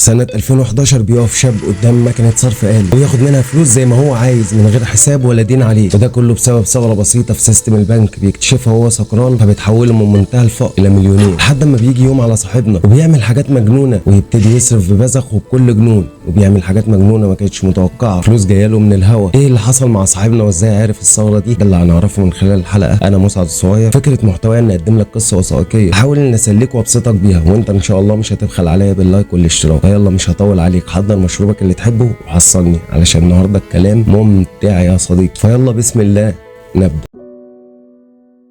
سنة 2011 بيقف شاب قدام مكنة صرف آلي وياخد منها فلوس زي ما هو عايز من غير حساب ولا دين عليه، وده كله بسبب ثغرة بسيطة في سيستم البنك بيكتشفها وهو سكران، فبتحوله من منتهى الفقر إلى مليونير. لحد ما بيجي يوم على صاحبنا وبيعمل حاجات مجنونة ويبتدي يصرف ببذخ وبكل جنون، وبيعمل حاجات مجنونة ما كانتش متوقعة، فلوس جايه له من الهوا. ايه اللي حصل مع صاحبنا وازاي عرف الثغرة دي؟ ده اللي هنعرفه من خلال الحلقة. انا مسعد الصغير. فكرة محتواي ان اقدم لك قصة وثائقية احاول ان اسليك وابسطك بيها، وانت ان شاء الله مش هتبخل عليا باللايك والاشتراك. فيلا مش هطول عليك، حضر مشروبك اللي تحبه وحصلني علشان النهارده الكلام ممتع يا صديقي. فيلا بسم الله نبدأ.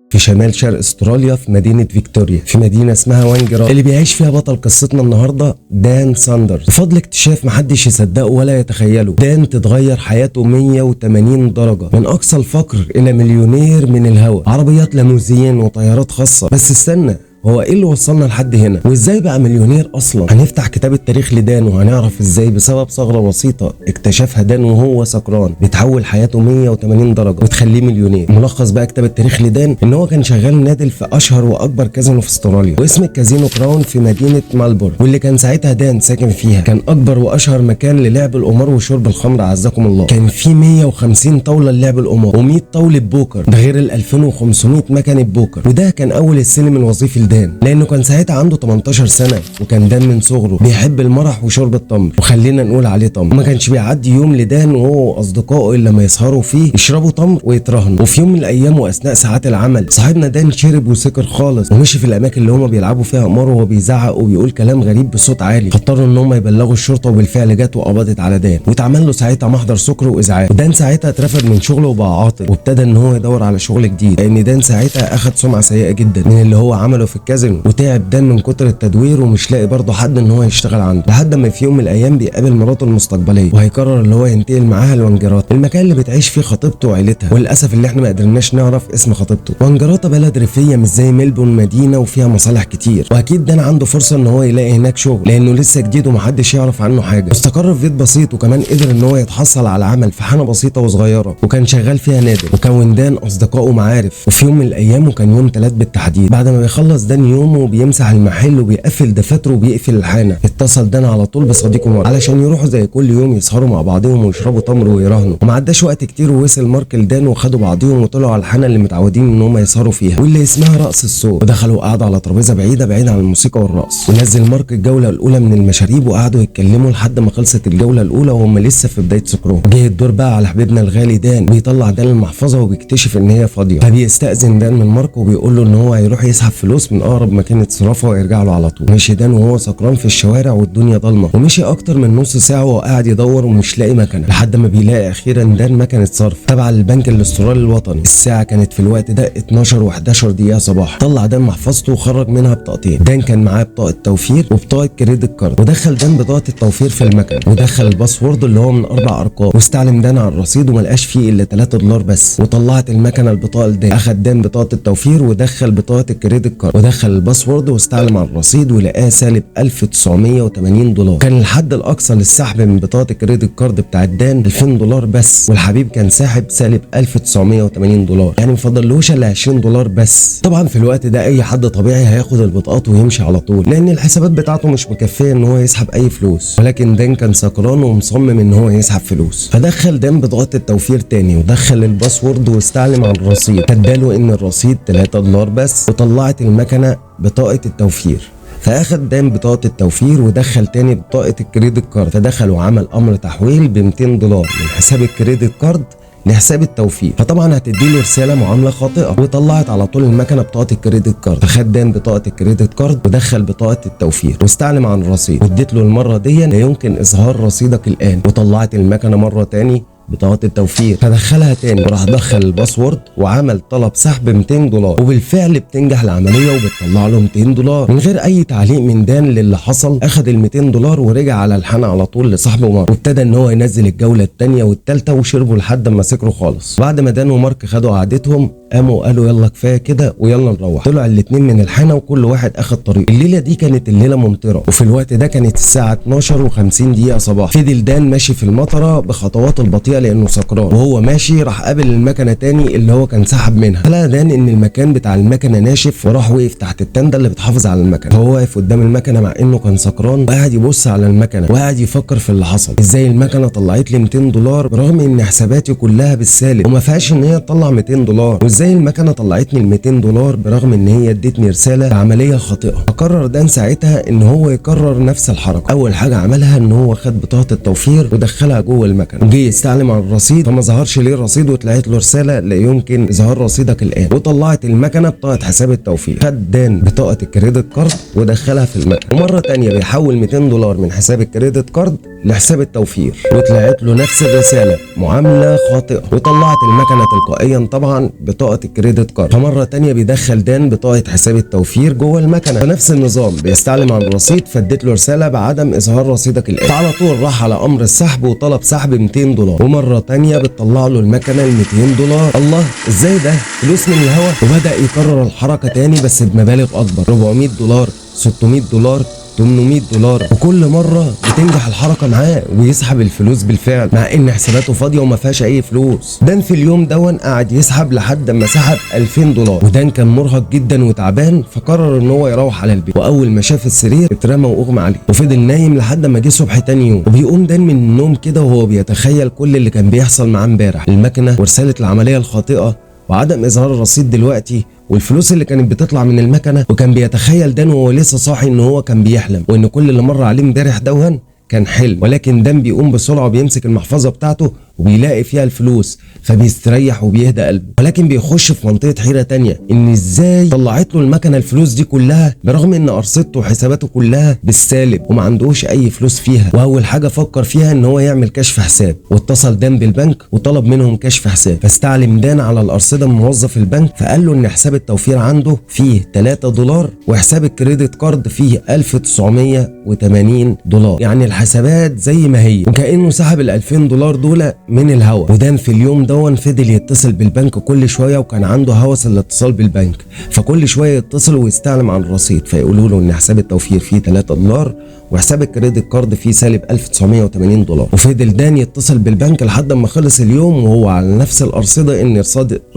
في شمال شرق استراليا في مدينة فيكتوريا، في مدينة اسمها وانجرا اللي بيعيش فيها بطل قصتنا النهارده دان ساندرز. بفضل اكتشاف محدش يصدقه ولا يتخيله، دان تتغير حياته 180 درجة، من اقصى الفقر الى مليونير من الهوا، عربيات ليموزين وطيارات خاصة. بس استنى، هو ايه اللي وصلنا لحد هنا؟ وازاي بقى مليونير اصلا؟ هنفتح كتاب التاريخ لدان وهنعرف ازاي بسبب ثغرة بسيطة اكتشفها دان وهو سكران بتحول حياته 180 درجة وتخليه مليونير. ملخص بقى كتاب التاريخ لدان ان هو كان شغال نادل في اشهر واكبر كازينو في استراليا، واسم الكازينو كراون في مدينة مالبورن، واللي كان ساعتها دان ساكن فيها. كان اكبر واشهر مكان للعب القمار وشرب الخمر عزكم الله. كان في 150 طاولة للعب القمار و100 طاولة بوكر، ده غير ال 2500 مكنة بوكر. وده كان اول السلم الوظيفي دان، لانه كان ساعتها عنده 18 سنه، وكان دان من صغره بيحب المرح وشرب التمر، وخلينا نقول عليه تمر. وما كانش بيعدي يوم لدان وهو واصدقائه الا لما يسهروا فيه يشربوا تمر ويترهنوا. وفي يوم من الايام واثناء ساعات العمل صاحبنا دان شرب وسكر خالص، ومشي في الاماكن اللي هما بيلعبوا فيها قمار وهو بيزعق وبيقول كلام غريب بصوت عالي، فاضطروا ان هم يبلغوا الشرطه، وبالفعل جت وقبضت على دان واتعمل له ساعتها محضر سكر وازعاج. ودان ساعتها اترفد من شغله وبقى عاطل، وابتدى ان هو يدور على شغل جديد، لان دان ساعتها اخد سمعه سيئه جدا من اللي هو عمله في الكازينو، وتعب دان من كتر التدوير ومش لاقي برضه حد ان هو يشتغل عنده. لحد ما في يوم من الايام بيقابل مراته المستقبليه، وهيقرر اللي هو ينتقل معاها لوانجراتا، المكان اللي بتعيش فيه خطيبته وعيلتها. وللاسف اللي احنا ما قدرناش نعرف اسم خطيبته. وانجراتا بلد ريفيه مش زي ميلبورن مدينه وفيها مصالح كتير، واكيد دان عنده فرصه ان هو يلاقي هناك شغل لانه لسه جديد ومحدش يعرف عنه حاجه. استقر في بيت بسيط، وكمان قدر ان هو يتحصل على عمل في حانه بسيطه وصغيره، وكان شغال فيها نادل، وكون دان اصدقائه ومعارف. وفي يوم من الايام، وكان يوم 3 بالتحديد، بعد ما بيخلص دان يومه وبيمسح المحل وبيقفل دفاتره وبيقفل الحانه، اتصل دان على طول بصديقه مارك علشان يروحوا زي كل يوم يسهروا مع بعضهم ويشربوا تمر ويراهنوا. وما عداش وقت كتير ووصل مارك لدان، وخدوا بعضهم وطلعوا على الحانه اللي متعودين ان هم يسهروا فيها، واللي اسمها رقص الصوت. ودخلوا قعدوا على ترابيزه بعيده عن الموسيقى والرقص، ونزل مارك الجوله الاولى من المشاريب، وقعدوا يتكلموا لحد ما خلصت الجوله الاولى وهم لسه في بدايه سكرهم. جه الدور بقى على حبيبنا الغالي دان، بيطلع دان المحفظه وبيكتشف ان هي فاضيه، فبيستأذن دان من مارك وبيقول له ان هو هيروح يسحب فلوس من اقرب ماكينه صرافه ويرجع له على طول. مشي دان وهو سكران في الشوارع والدنيا ضلمه، ومشي اكتر من نص ساعه وهو قاعد يدور ومش لاقي مكنه، لحد ما بيلاقي اخيرا دان مكنه صرف تبع البنك الاسترالي الوطني. الساعه كانت في الوقت ده 12 و11 دقيقه صباح. طلع دان محفظته وخرج منها بطاقتين. دان كان معاه بطاقه توفير وبطاقه كريدت كارد، ودخل دان بطاقه التوفير في المكنه، ودخل الباسورد اللي هو من 4 ارقام، واستعلم دان على الرصيد وما لقاش فيه الا 3 دولار بس. وطلعت المكنه البطاقه لدان، اخد دان بطاقه التوفير ودخل بطاقه الكريدت كارد، ودخل الباسورد واستعلم على الرصيد ولقاه سالب 1980 دولار. كان الحد الاقصى للسحب من بطاقه الكريدت كارد بتاع دان 2000 دولار بس، والحبيب كان ساحب سالب 1980 دولار، يعني مفضلوش الا 20 دولار بس. طبعا في الوقت ده اي حد طبيعي هياخد البطاقات ويمشي على طول، لان الحسابات بتاعته مش مكفيه ان هو يسحب اي فلوس. ولكن دان كان سكران ومصمم ان هو يسحب فلوس، فدخل دان بطاقه التوفير تاني ودخل الباسورد واستعلم على الرصيد، فاداله ان الرصيد 3 دولار بس، وطلعت المكنه بطاقه التوفير. فاخد دان بطاقه التوفير ودخل تاني بطاقه الكريدت كارد، فدخل وعمل امر تحويل ب 200 دولار من حساب الكريدت كارد لحساب التوفير. فطبعا هتديله رساله معامله خاطئه، وطلعت على طول المكنه بطاقه الكريدت كارد. فخد دان بطاقه الكريدت كارد ودخل بطاقه التوفير واستعلم عن الرصيد، واديت له المره دي لا يمكن اظهار رصيدك الان. وطلعت المكنه مره تاني بطاقة التوفير، فدخلها تاني وراح دخل الباسورد وعمل طلب سحب 200 دولار، وبالفعل بتنجح العملية وبتطلع له 200 دولار من غير أي تعليق من دان للي حصل. أخد ال 200 دولار ورجع على الحانة على طول لصاحبه مارك، وابتدى إن هو ينزل الجولة الثانية والثالثة وشربوا لحد ما سكروا خالص. بعد ما دان ومارك خدوا قعدتهم قاموا قالوا يلا كفايه كده ويلا نروح. طلعوا الاثنين من الحانه وكل واحد اخد طريق. الليله دي كانت الليله ممطره، وفي الوقت ده كانت الساعه 12:50 صباح. فضل دان ماشي في المطره بخطواته البطيئه فجاه لانه سكران، وهو ماشي راح قابل المكنه تاني اللي هو كان سحب منها. فلقى دان ان المكان بتاع المكنه ناشف، وراح وقف تحت التندة اللي بتحافظ على المكنه. فهو واقف قدام المكنه مع انه كان سكران، وقاعد يبص على المكنه وقاعد يفكر في اللي حصل. ازاي المكنه طلعت لي 200 دولار برغم ان حساباتي كلها بالسالب وما فيهاش ان هي تطلع 200 دولار، وازاي المكنه طلعتني ال 200 دولار برغم ان هي ادتني رساله بعمليه خاطئه. فقرر دان ساعتها ان هو يكرر نفس الحركه. اول حاجه عملها ان هو خد بطاقه التوفير ودخلها جوه المكنه، وجي يستعلم على الرصيد فما ظهرش ليه الرصيد، وطلعت له رساله لا يمكن اظهار رصيدك الان. وطلعت المكنه بطاقه حساب التوفير. خد دان بطاقه الكريدت كارد ودخلها في المكنه، ومره تانية بيحول 200 دولار من حساب الكريدت كارد لحساب التوفير، وطلعت له نفس الرساله معامله خاطئه. وطلعت المكنه تلقائيا طبعا بطاقه الكريدت كارد. فمره تانية بيدخل دان بطاقه حساب التوفير جوه المكنه، فنفس النظام بيستعلم عن الرصيد فادت له رساله بعدم اظهار رصيدك الان. فعلى طول راح على امر السحب وطلب سحب 200 دولار، ومره تانية بتطلع له المكنه ال 200 دولار. الله، ازاي ده؟ فلوس من الهوا. وبدا يكرر الحركه تاني بس بمبالغ اكبر، 400 دولار، 600 دولار، 800 دولار، وكل مره بتنجح الحركه معاه ويسحب الفلوس بالفعل مع ان حساباته فاضيه وما فيهاش اي فلوس. دان في اليوم دون قعد يسحب لحد ما سحب 2000 دولار، ودان كان مرهق جدا وتعبان، فقرر ان هو يروح على البيت. واول ما شاف السرير اترمى واغمى عليه، وفضل نايم لحد ما جه الصبح تاني يوم. وبيقوم دان من النوم كده وهو بيتخيل كل اللي كان بيحصل معاه امبارح، المكنه ورساله العمليه الخاطئه وعدم اظهار الرصيد دلوقتي والفلوس اللي كانت بتطلع من المكنه. وكان بيتخيل دان وهو لسه صاحي ان هو كان بيحلم، وان كل اللي مر عليه امبارح دون كان حلم. ولكن دان بيقوم بسرعه وبيمسك المحفظه بتاعته وبيلاقي فيها الفلوس، فبيستريح وبيهدى قلبه. ولكن بيخش في منطقه حيره تانية، ان ازاي طلعت له المكنه الفلوس دي كلها برغم ان ارصدته وحساباته كلها بالسالب وما عندوش اي فلوس فيها. واول حاجه فكر فيها ان هو يعمل كشف حساب، واتصل دان بالبنك وطلب منهم كشف حساب. فاستعلم دان على الارصده من موظف البنك، فقال له ان حساب التوفير عنده فيه 3 دولار وحساب الكريدت كارد فيه 1980 دولار، يعني الحسابات زي ما هي، وكانه سحب ال 2000 دولار دول من الهوا. ودان في اليوم دون فضل يتصل بالبنك كل شويه، وكان عنده هوس الاتصال بالبنك، فكل شويه يتصل ويستعلم عن الرصيد، فيقولوا له ان حساب التوفير فيه 3 دولار وحساب الكريدت كارد فيه سالب 1980 دولار. وفضل دان يتصل بالبنك لحد ما خلص اليوم وهو على نفس الارصده، ان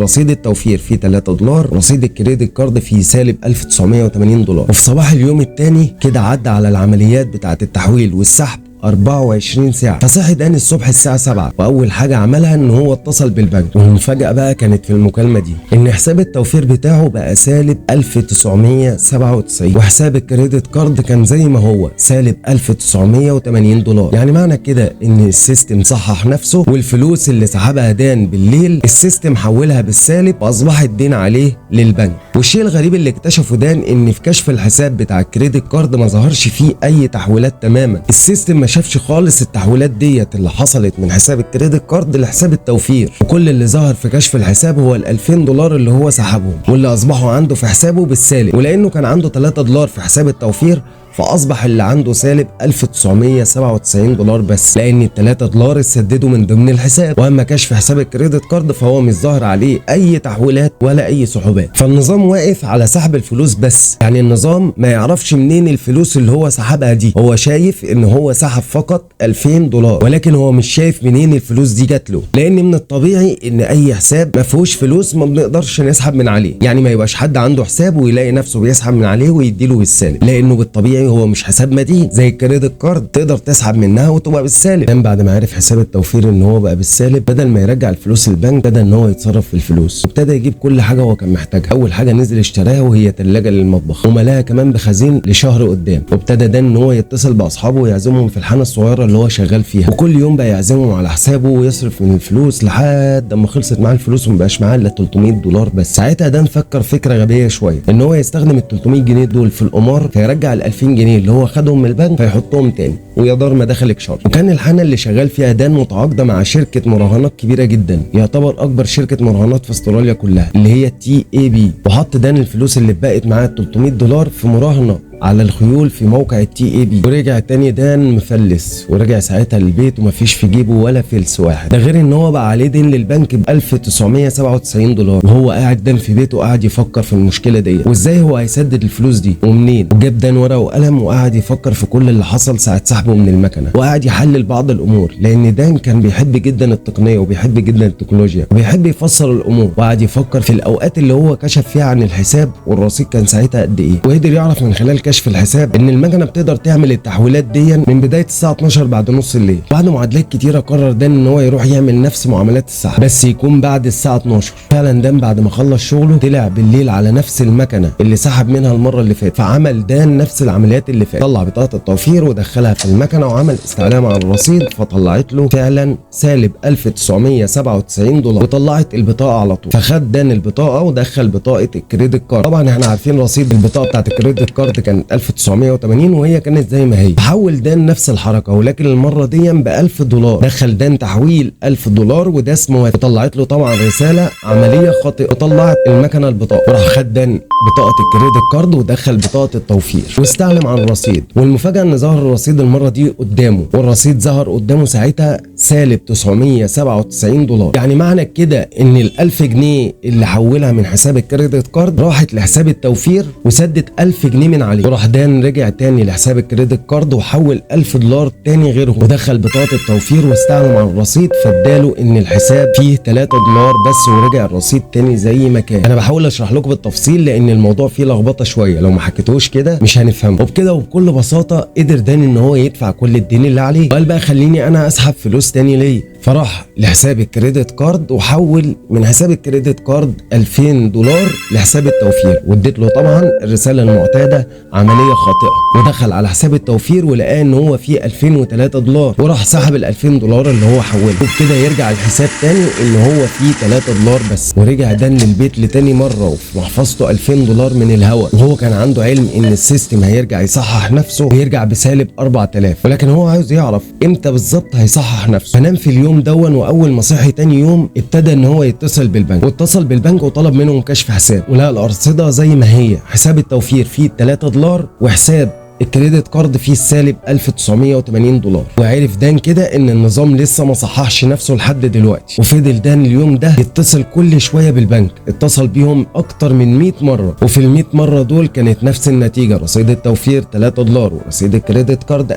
رصيد التوفير فيه 3 دولار، رصيد الكريدت كارد فيه سالب 1980 دولار. وفي صباح اليوم الثاني كده عدى على العمليات بتاعه التحويل والسحب 24 ساعة. فصحي دان الصبح الساعة 7، وأول حاجة عملها إن هو اتصل بالبنك. والمفاجأة بقى كانت في المكالمة دي، إن حساب التوفير بتاعه بقى سالب 1997، وحساب الكريدت كارد كان زي ما هو سالب 1980 دولار. يعني معنى كده إن السيستم صحح نفسه، والفلوس اللي سحبها دان بالليل السيستم حولها بالسالب وأصبحت دين عليه للبنك. والشيء الغريب اللي اكتشفه دان إن في كشف الحساب بتاع الكريدت كارد ما ظهرش فيه أي تحويلات تماما. السيستم ما شافش خالص التحويلات ديت اللي حصلت من حساب الكريدت كارد لحساب التوفير، وكل اللي ظهر في كشف الحساب هو ال 2000 دولار اللي هو سحبهم واللي اصبحوا عنده في حسابه بالسالب. ولانه كان عنده 3 دولار في حساب التوفير فاصبح اللي عنده سالب 1997 دولار بس، لان ال3 دولار اتسددوا من ضمن الحساب. واما كشف حساب الكريدت كارد فهو مش ظاهر عليه اي تحويلات ولا اي سحوبات. فالنظام واقف على سحب الفلوس بس، يعني النظام ما يعرفش منين الفلوس اللي هو سحبها دي. هو شايف ان هو سحب فقط 2000 دولار، ولكن هو مش شايف منين الفلوس دي جات له، لان من الطبيعي ان اي حساب ما فيهوش فلوس ما بنقدرش نسحب من عليه. يعني ما يبقاش حد عنده حساب ويلاقي نفسه بيسحب من عليه ويديله بالسالب، لانه بالطبيعي هو مش حساب مدين زي الكريدت كارد تقدر تسحب منها وتبقى بالسالب. كان بعد ما عرف حساب التوفير ان هو بقى بالسالب، بدل ما يرجع الفلوس البنك ابتدى ان هو يتصرف في الفلوس، وابتدى يجيب كل حاجه هو كان محتاجها. اول حاجه نزل اشتراها وهي ثلاجه للمطبخ، وملاها كمان بخزين لشهر قدام. وابتدى ده ان هو يتصل باصحابه ويعزمهم في الحانه الصغيره اللي هو شغال فيها، وكل يوم بقى يعزمهم على حسابه ويصرف من الفلوس لحد اما خلصت معاه الفلوس ومبقاش معاه الا 300 دولار بس. ساعتها ده فكر فكره غبيه شويه، ان هو يستخدم ال 300 جنيه دول في القمار، فيرجع ال 2000 جنيه اللي هو خدهم من البنك فيحطهم تاني، ويا دار ما دخلك شر. وكان الحانه اللي شغال فيها دان متعاقده مع شركه مراهنات كبيره جدا، يعتبر اكبر شركه مراهنات في استراليا كلها اللي هي TAB. وحط دان الفلوس اللي اتبقت معاه 300 دولار في مراهنه على الخيول في موقع TAB، ورجع تاني دان مفلس، ورجع ساعتها للبيت ومفيش في جيبه ولا فلس واحد. ده غير ان هو بقى عليه دين للبنك ب 1997 دولار. وهو قاعد دان في بيته قاعد يفكر في المشكله دي وازاي هو هيسدد الفلوس دي ومنين. وجاب دان ورقه وقلم وقعد يفكر في كل اللي حصل ساعه سحب سحبه من المكنه، وقعد يحلل بعض الامور لان دان كان بيحب جدا التقنيه وبيحب جدا التكنولوجيا وبيحب يفسر الامور، وقعد يفكر في الاوقات اللي هو كشف فيها عن الحساب والرصيد كان ساعتها قد ايه، وقدر يعرف من خلال كشف الحساب ان المكنه بتقدر تعمل التحويلات دي من بدايه الساعه 12 بعد نص الليل. بعد معادلات كتيره قرر دان ان هو يروح يعمل نفس معاملات السحب بس يكون بعد الساعه 12. فعلا دان بعد ما خلص شغله طلع بالليل على نفس المكنه اللي سحب منها المره اللي فاتت، فعمل دان نفس العمليات اللي فاتت، طلع بطاقه التوفير ودخلها في المكنه وعمل استعلام على الرصيد فطلعت له فعلا سالب 1997 دولار، وطلعت البطاقه على طول. فخد دان البطاقه ودخل بطاقه الكريدت كارد. طبعا احنا عارفين رصيد البطاقه بتاعت الكريدت كارد كان 1980 وهي كانت زي ما هي. حول دان نفس الحركه ولكن المره دي ب 1000 دولار، دخل دان تحويل 1000 دولار وده اسمه وطلعت له طبعا رساله عمليه خاطئه وطلعت المكنه البطاقه، وراح خد دان بطاقه الكريدت كارد ودخل بطاقه التوفير واستعلم عن الرصيد. والمفاجاه ان ظهر الرصيد المره دي قدامه، والرصيد ظهر قدامه ساعتها سالب 997 دولار. يعني معنى كده ان ال 1000 جنيه اللي حولها من حساب الكريدت كارد راحت لحساب التوفير وسدت 1000 جنيه من عليه، وراح دان رجع تاني لحساب الكريدت كارد وحول 1000 دولار تاني غيرهم ودخل بطاقه التوفير واستعلم عن الرصيد، فاداله ان الحساب فيه 3 دولار بس ورجع الرصيد تاني زي ما كان. انا بحاول اشرح لكم بالتفصيل لان الموضوع فيه لخبطه شويه، لو ما حكيتوش كده مش هنفهمه. وبكده وبكل بساطه قدر دان ان هو يدفع كل الدين اللي عليه، وقال بقى خليني انا اسحب فلوس تاني ليه، فراح لحساب الكريدت كارد وحول من حساب الكريدت كارد 2000 دولار لحساب التوفير، واديت له طبعا الرساله المعتاده عمليه خاطئه، ودخل على حساب التوفير ولقى ان هو فيه 2003 دولار وراح سحب ال 2000 دولار اللي هو حولها، وبكده يرجع الحساب تاني ان هو فيه 3 دولار بس. ورجع دان للبيت لتاني مره وفي محفظته 2000 دولار من الهوا، وهو كان عنده علم ان السيستم هيرجع يصحح نفسه ويرجع بسالب 4000، ولكن هو عاوز يعرف امتى بالظبط هيصحح نفسه. فنام في اليوم دون، واول ما صحي تاني يوم ابتدى ان هو يتصل بالبنك، واتصل بالبنك وطلب منهم كشف حساب، ولقى الارصده زي ما هي، حساب التوفير فيه 3 دولار وحساب الكريدت كارد فيه السالب 1980 دولار. وعرف دان كده ان النظام لسه ما صححش نفسه لحد دلوقتي، وفضل دان اليوم ده يتصل كل شويه بالبنك، اتصل بيهم اكتر من 100 مره، وفي ال 100 مره دول كانت نفس النتيجه، رصيد التوفير 3 دولار ورصيد الكريدت كارد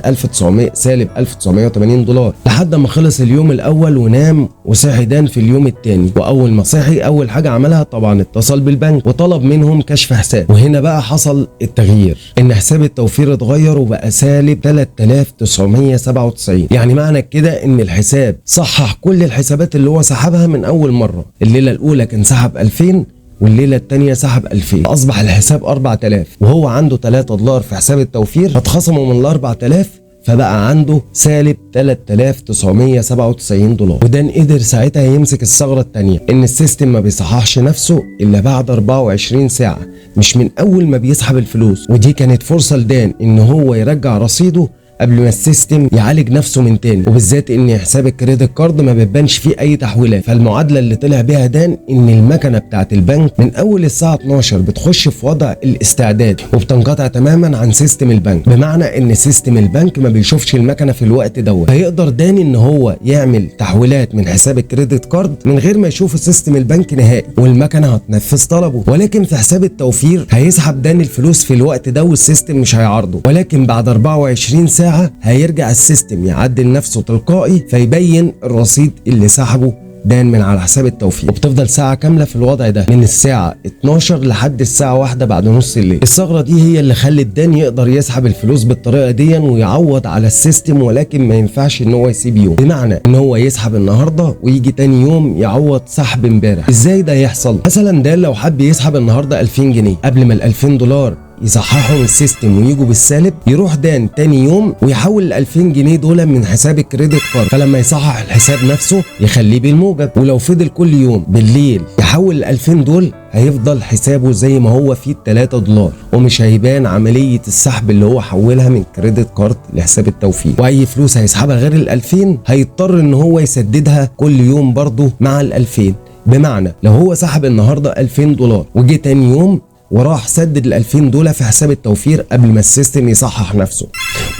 سالب 1980 دولار، لحد ما خلص اليوم الاول ونام. وصحي دان في اليوم الثاني، واول ما صحي اول حاجه عملها طبعا اتصل بالبنك وطلب منهم كشف حساب. وهنا بقى حصل التغيير، ان حساب التوفير اتغير وبقى سالب 3997. يعني معنى كده ان الحساب صحح كل الحسابات اللي هو سحبها من اول مره. الليله الاولى كان سحب 2000 والليله الثانيه سحب 2000، اصبح الحساب 4000 وهو عنده 3 دولار في حساب التوفير، فاتخصموا من ال 4000 فبقى عنده سالب 3997 دولار. ودان قدر ساعتها يمسك الثغره الثانيه، ان السيستم ما بيصححش نفسه الا بعد 24 ساعه مش من اول ما بيسحب الفلوس، ودي كانت فرصه لدان ان هو يرجع رصيده قبل ما السيستم يعالج نفسه من تاني، وبالذات ان حساب الكريدت كارد ما بيبانش فيه اي تحويلات. فالمعادله اللي طلع بيها دان ان المكنه بتاعت البنك من اول الساعه 12 بتخش في وضع الاستعداد وبتنقطع تماما عن سيستم البنك، بمعنى ان سيستم البنك ما بيشوفش المكنه في الوقت دوت، فيقدر دان ان هو يعمل تحويلات من حساب الكريدت كارد من غير ما يشوف سيستم البنك نهائي، والمكنه هتنفذ طلبه. ولكن في حساب التوفير هيسحب دان الفلوس في الوقت ده والسيستم مش هيعارضه، ولكن بعد 24 ساعه هيرجع السيستم يعدل نفسه تلقائي فيبين الرصيد اللي سحبه دان من على حساب التوفير، وبتفضل ساعة كاملة في الوضع ده من الساعة 12 لحد الساعة 1 بعد نص الليل. الثغرة دي هي اللي خلت دان يقدر يسحب الفلوس بالطريقة دي ويعوض على السيستم، ولكن ما ينفعش ان هو يسيب يوم، بمعنى ان هو يسحب النهاردة ويجي تاني يوم يعوض سحب امبارح. ازاي ده يحصل؟ مثلا دان لو حب يسحب النهاردة 2000 جنيه قبل ما ال 2000 دولار يصححوا من السيستم ويجوا بالسالب، يروح دان تاني يوم ويحول ال 2000 جنيه دول من حساب الكريدت كارد، فلما يصحح الحساب نفسه يخليه بالموجب. ولو فضل كل يوم بالليل يحول ال 2000 دول هيفضل حسابه زي ما هو فيه 3 دولار ومش هيبان عمليه السحب اللي هو حولها من كريدت كارد لحساب التوفير، واي فلوس هيسحبها غير ال 2000 هيضطر ان هو يسددها كل يوم برضه مع ال 2000. بمعنى لو هو سحب النهارده 2000 دولار وجه تاني يوم وراح سدد ال 2000 دول في حساب التوفير قبل ما السيستم يصحح نفسه،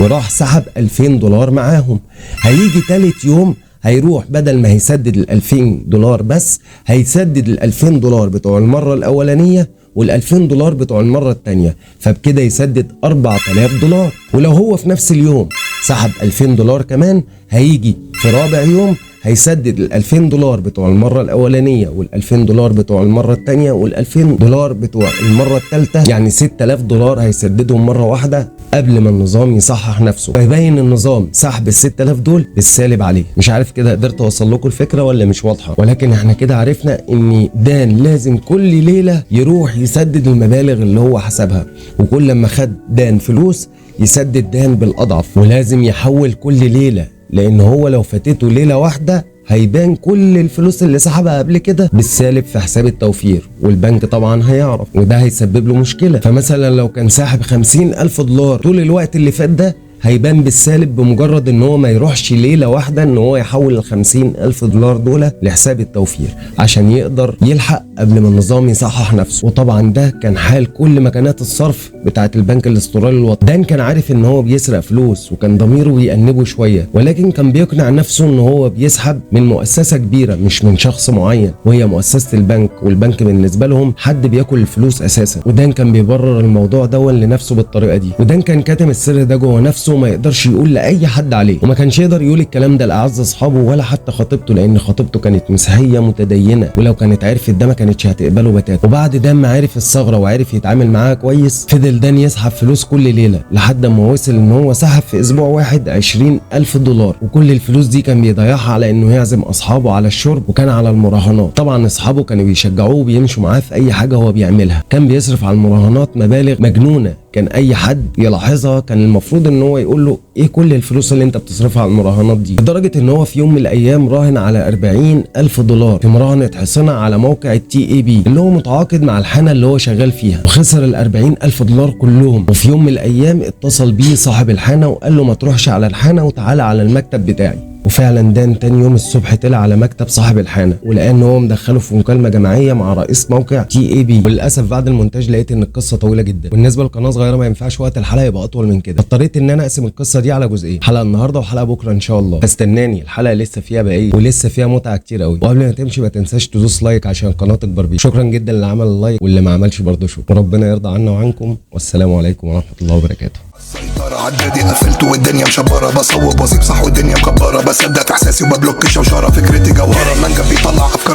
وراح سحب 2000 دولار معاهم، هيجي تالت يوم هيروح بدل ما هيسدد ال 2000 دولار بس هيسدد ال 2000 دولار بتوع المره الاولانيه وال2000 دولار بتوع المرة التانية، فبكده يسدد 4000 دولار. ولو هو في نفس اليوم سحب 2000 دولار كمان، هيجي في رابع يوم هيسدد ال2000 دولار بتوع المرة الأولانية وال2000 دولار بتوع المرة التانية وال2000 دولار بتوع المرة التالتة، يعني 6000 دولار هيسددهم مرة واحدة قبل ما النظام يصحح نفسه. فيبين النظام سحب ال6000 دول بالسالب عليه. مش عارف كده قدرت اوصل لكم الفكرة ولا مش واضحة، ولكن احنا كده عرفنا ان دان لازم كل ليلة يروح يسدد المبالغ اللي هو حسبها، وكل لما خد دان فلوس يسدد دان بالأضعف، ولازم يحول كل ليلة، لان هو لو فاتته ليلة واحدة هيبان كل الفلوس اللي سحبها قبل كده بالسالب في حساب التوفير، والبنك طبعا هيعرف، وده هيسبب له مشكلة. فمثلا لو كان ساحب 50,000 دولار طول الوقت اللي فات ده، هيبان بالسالب بمجرد ان هو ما يروحش ليلة واحدة ان هو يحول ال50,000 دولار دول لحساب التوفير عشان يقدر يلحق قبل ما النظام يصحح نفسه. وطبعا ده كان حال كل مكانات الصرف بتاعة البنك الاسترالي الوطني. دان كان عارف ان هو بيسرق فلوس وكان ضميره بيأنبه شوية، ولكن كان بيقنع نفسه ان هو بيسحب من مؤسسة كبيرة مش من شخص معين، وهي مؤسسة البنك، والبنك بالنسبة لهم حد بياكل الفلوس اساسا. ودان كان بيبرر الموضوع ده لنفسه بالطريقة دي، ودان كان كاتم السر ده جوه نفسه وما يقدرش يقول لاي حد عليه، وما كانش يقدر يقول الكلام ده لاعز اصحابه ولا حتى خطيبته، لان خطيبته كانت مسيحيه متدينه، ولو كانت عرفت ده ما كانتش هتقبله بتاتا. وبعد دان ما عرف الثغره وعرف يتعامل معاها كويس، فضل دان يسحب فلوس كل ليله لحد ما وصل ان هو سحب في اسبوع واحد 20,000 دولار، وكل الفلوس دي كان بيضيعها على انه يعزم اصحابه على الشرب، وكان على المراهنات. طبعا اصحابه كانوا بيشجعوه وبيمشوا معاه في اي حاجه هو بيعملها. كان بيصرف على المراهنات مبالغ مجنونه، كان اي حد يلاحظها كان المفروض ان هو يقول له ايه كل الفلوس اللي انت بتصرفها على المراهنات دي، لدرجه ان هو في يوم من الايام راهن على 40,000 دولار في مراهنه حصنه على موقع الTAB اللي هو متعاقد مع الحانه اللي هو شغال فيها، وخسر ال40,000 دولار كلهم. وفي يوم من الايام اتصل بيه صاحب الحانه وقال له ما تروحش على الحانه وتعالى على المكتب بتاعي. وفعلا دان تاني يوم الصبح طلع على مكتب صاحب الحانه، ولقى ان هو مدخله في مكالمه جماعيه مع رئيس موقع TAB. وللاسف بعد المونتاج لقيت ان القصه طويله جدا، بالنسبه لقناه صغيره ما ينفعش وقت الحلقه يبقى اطول من كده، فاضطريت ان انا اقسم القصه دي على جزئين، حلقه النهارده وحلقه بكره ان شاء الله. فاستناني، الحلقه لسه فيها بقيه ولسه فيها متعه كتير قوي. وقبل ما تمشي ما تنساش تدوس لايك عشان القناه تكبر بيه. شكرا جدا اللي عمل اللايك واللي ما عملش برضه شكرا. ربنا يرضى عنا وعنكم، والسلام عليكم ورحمه الله وبركاته. سيطرة عدادي قفلت والدنيا مشبرة، بصوب واصيب صح والدنيا مكبرة، بصدق في احساسي وببلوك شوشرة، فكرتي جوهرة، المنجم بيطلع افكار